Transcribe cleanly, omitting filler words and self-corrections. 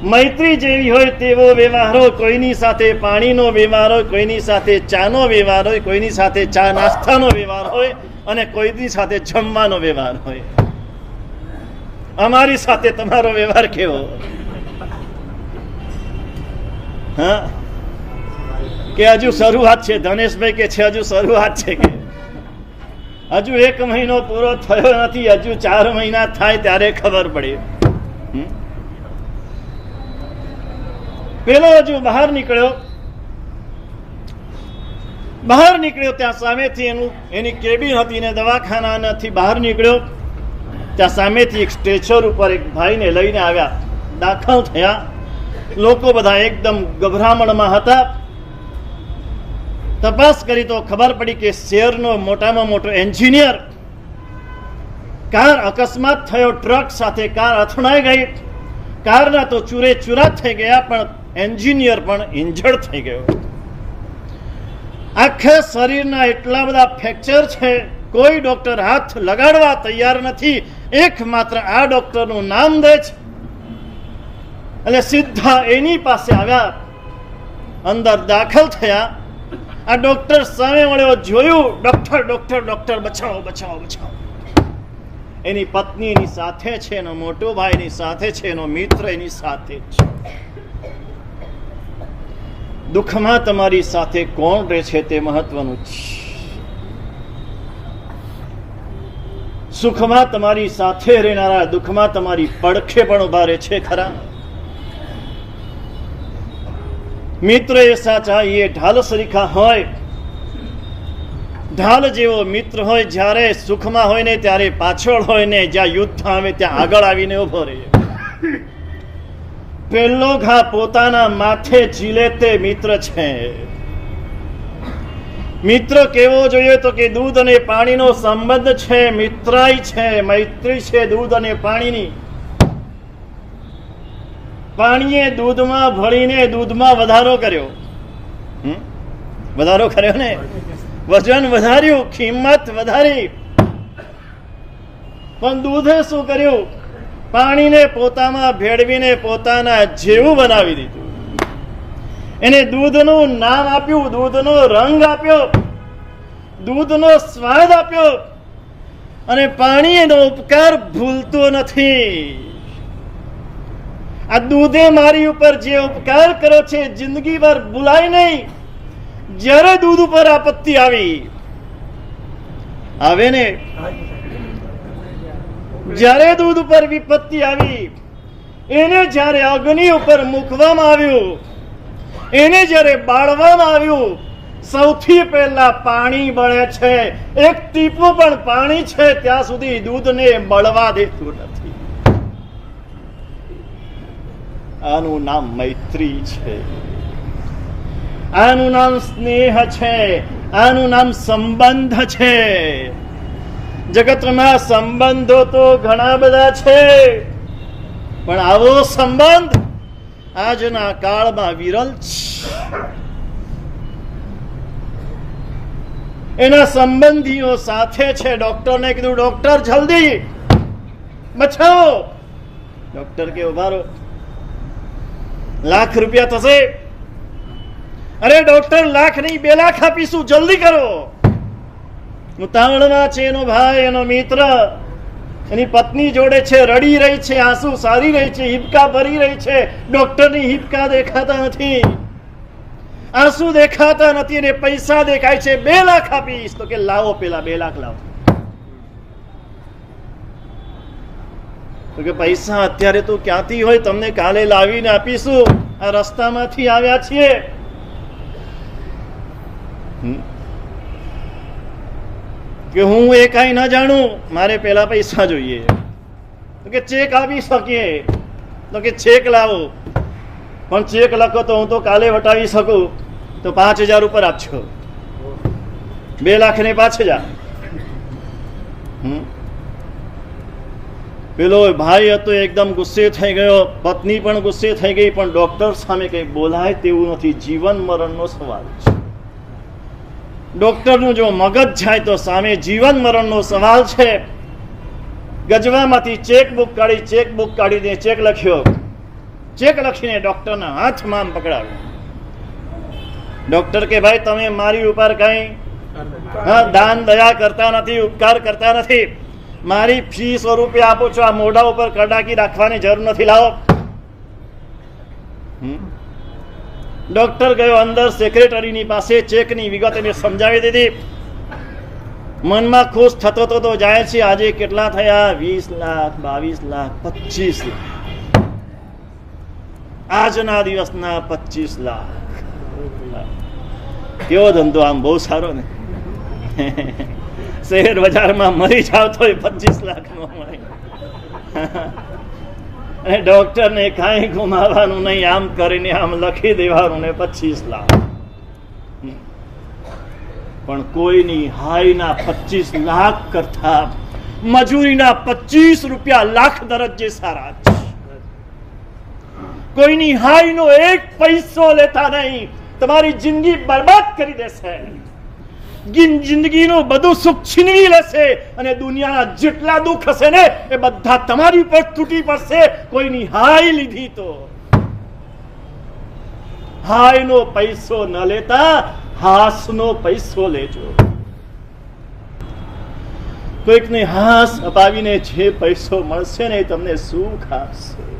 મૈત્રી જેવી હોય તેવો વ્યવહાર હોય, કોઈની સાથે પાણીનો વ્યવહાર હોય, કોઈની સાથે ચાનો વ્યવહાર હોય, કોઈની સાથે ચા નાસ્તાનો વ્યવહાર હોય અને કોઈની સાથે જમવાનો વ્યવહાર હોય. અમારી સાથે તમારો વ્યવહાર કેવો? હા, કે હજુ શરૂઆત છે? ધનેશભાઈ કે છે હજુ શરૂઆત છે, કે હજુ 1 મહિનો પૂરો થયો નથી, હજુ 4 મહિના થાય ત્યારે ખબર પડે. પેલો હજુ બહાર નીકળ્યો ત્યાં સામેથી એની કેબિન હતી ને દવાખાનાથી બહાર નીકળ્યો ત્યાં સામેથી એક સ્ટ્રેચર ઉપર એક ભાઈને લઈને આવ્યા, દાખલ થયા. લોકો બધા એકદમ ગભરામણમાં હતા. તપાસ કરી તો ખબર પડી કે શહેરનો મોટામાં મોટો એન્જિનિયર, કાર અકસ્માત થયો, ટ્રક સાથે કાર અથડાઈ ગઈ, કારના તો ચૂરે ચૂરા થઈ ગયા, પણ એન્જિનિયર પણ ઇન્જર્ડ થઈ ગયો. આખા શરીરના એટલા બધા ફ્રેક્ચર છે, કોઈ ડોક્ટર હાથ લગાડવા તૈયાર નથી. એકમાત્ર આ ડોક્ટરનું નામ દે છે એટલે સીધા એની પાસે આવ્યા, અંદર દાખલ થયા. આ ડોક્ટર સામે મળ્યો, જોયું, ડોક્ટર ડોક્ટર ડોક્ટર બચાવો બચાવો બચાવો. એની પત્ની એની સાથે છે, એનો મોટો ભાઈ એની સાથે છે, એનો મિત્ર એની સાથે છે. દુઃખમાં તમારી સાથે કોણ રહે છે તે મહત્વનું છે. સુખમાં તમારી સાથે રહેનારા દુઃખમાં તમારી પડખે પણ ઉભા રહે છે ખરા? મિત્ર એસા ચાહીએ ઢાલ સરીખા હોય. ઢાલ જેવો મિત્ર હોય, જ્યારે સુખમાં હોય ને ત્યારે પાછળ હોય ને જ્યાં યુદ્ધ આવે ત્યાં આગળ આવીને ઉભો રહે. પહેલો ઘા પોતાના માથે ઝીલે તે મિત્ર છે. મિત્ર કેવો જોઈએ તો કે દૂધ અને પાણીનો સંબંધ છે, મિત્રાઈ છે, મૈત્રી છે દૂધ અને પાણીની. પાણીએ દૂધમાં ભળીને દૂધમાં વધારો કર્યો, વધારો કર્યો ને, વજન વધાર્યું, કિંમત વધારી. પણ દૂધે શું કર્યું? પાણીને પોતામાં ભેળવીને પોતાના જેવું બનાવી દીધું. એને દૂધનું નામ આપ્યું, દૂધનો રંગ આપ્યો, દૂધનો સ્વાદ આપ્યો. અને પાણી એનો ઉપકાર ભૂલતો નથી. આ દૂધે મારી ઉપર જે ઉપકાર કર્યો છે જિંદગી ભર ભૂલાય નહીં. જ્યારે દૂધ ઉપર આપત્તિ આવે ને, જ્યારે દૂધ ઉપર વિપત્તિ આવી, એને જ્યારે અગ્નિ ઉપર મૂકવામાં આવ્યું, એને જ્યારે બાળવામાં આવ્યું, સૌથી પહેલા પાણી બળે છે. એક ટીપું પણ પાણી છે ત્યાં સુધી દૂધને બળવા દેતું નથી. આનું નામ મૈત્રી છે, આનું નામ સ્નેહ છે, આનું નામ સંબંધ છે. જગતમાં સંબંધો તો ઘણા બધા છે, પણ આવો સંબંધ આજના કાળમાં વિરલ છે. એના સંબંધીઓ સાથે છે. ડોક્ટરને કીધું, ડોક્ટર જલ્દી બચાવો. ડોક્ટર કે ઉભા રહો, લાખ રૂપિયા થશે. અરે ડોક્ટર, લાખ નહીં 2 લાખ આપીશું, જલ્દી કરો. ઉતાવળમાં છે એનો ભાઈ, એનો મિત્ર, એની પત્ની જોડે છે, રડી રહી છે, આંસુ સારી રહી છે, હિબકા ભરી રહી છે. ડોક્ટરની હિબકા દેખાતા નથી, આંસુ દેખાતા નથી, અને પૈસા દેખાય છે. 2 લાખ આપીશ. તો કે લાવો, પેલા 2 લાખ લાવો. તો કે પૈસા અત્યારે તો ક્યાંથી હોય, તમને કાલે લાવીને આપીશું, આ રસ્તામાંથી આવ્યા છીએ. કે હું એ કાંઈ ન જાણું, મારે પેલા પૈસા જોઈએ. તો કે ચેક આપી શકીએ. તો કે ચેક લાવો, પણ ચેક લખો તો હું તો કાલે વટાવી શકું, તો 5000 ઉપર આપજો. 2 લાખ ને 5000. પેલો ભાઈ હતો એકદમ ગુસ્સે થઈ ગયો, પત્ની પણ ગુસ્સે થઈ ગઈ, પણ ડોક્ટર સામે કંઈ બોલાય તેવું નથી. જીવન મરણનો સવાલ છે. ડોક્ટરનું જો મગજ જાય તો સામે જીવન મરણનો સવાલ છે. ગજવામાંથી ચેકબુક કાઢીને ચેક લખ્યો. ચેક લખીને ડોક્ટરના હાથમાં આમ પકડાવ્યો. ડોક્ટર કે ભાઈ તમે મારી ઉપર કઈ દાન દયા કરતા નથી, ઉપકાર કરતા નથી. મારી ફી 100 રૂપિયા આપો છો, આ મોઢા ઉપર કડાકી રાખવાની જરૂર નથી, લાવો. ડોક્ટર ગયો અંદર, સેક્રેટરીની પાસે ચેકની વિગત એને સમજાવી દીધી. મનમાં ખુશ થતો તો જાય છે. આજે કેટલા થયા? 20 લાખ, 22 લાખ, 25 લાખ. આજના દિવસના 25 લાખ. કેવો ધંધો! આમ બહુ સારો ને. શેર બજારમાં મરી જાવ તો 25 લાખ નો મળે. અને ડોક્ટર ને કાંઈ ગુમાવાનું નહીં, આમ કરીને આમ લખી દેવાનું ને 25 લાખ. પણ કોઈની હાઈના 25 લાખ કરતા મજૂરીના 25 રૂપિયા લાખ દરજ્જે સારા છે. કોઈની હાઈનો 1 પૈસો લેતા નહીં, તમારી જિંદગી બરબાદ કરી દેશે. જિંદગીનું બધું સુખ છીનવી લેશે અને દુનિયાના જેટલા દુઃખ હશે ને એ બધા તમારી ઉપર તૂટી પડશે. કોઈની હાઈ લીધી તો હાઈનો પૈસો ન લેતા હાસનો પૈસો લેજો. કોઈકને હાસ અપાવીને જે પૈસો મળશે ને એ તમને સુખ આપશે.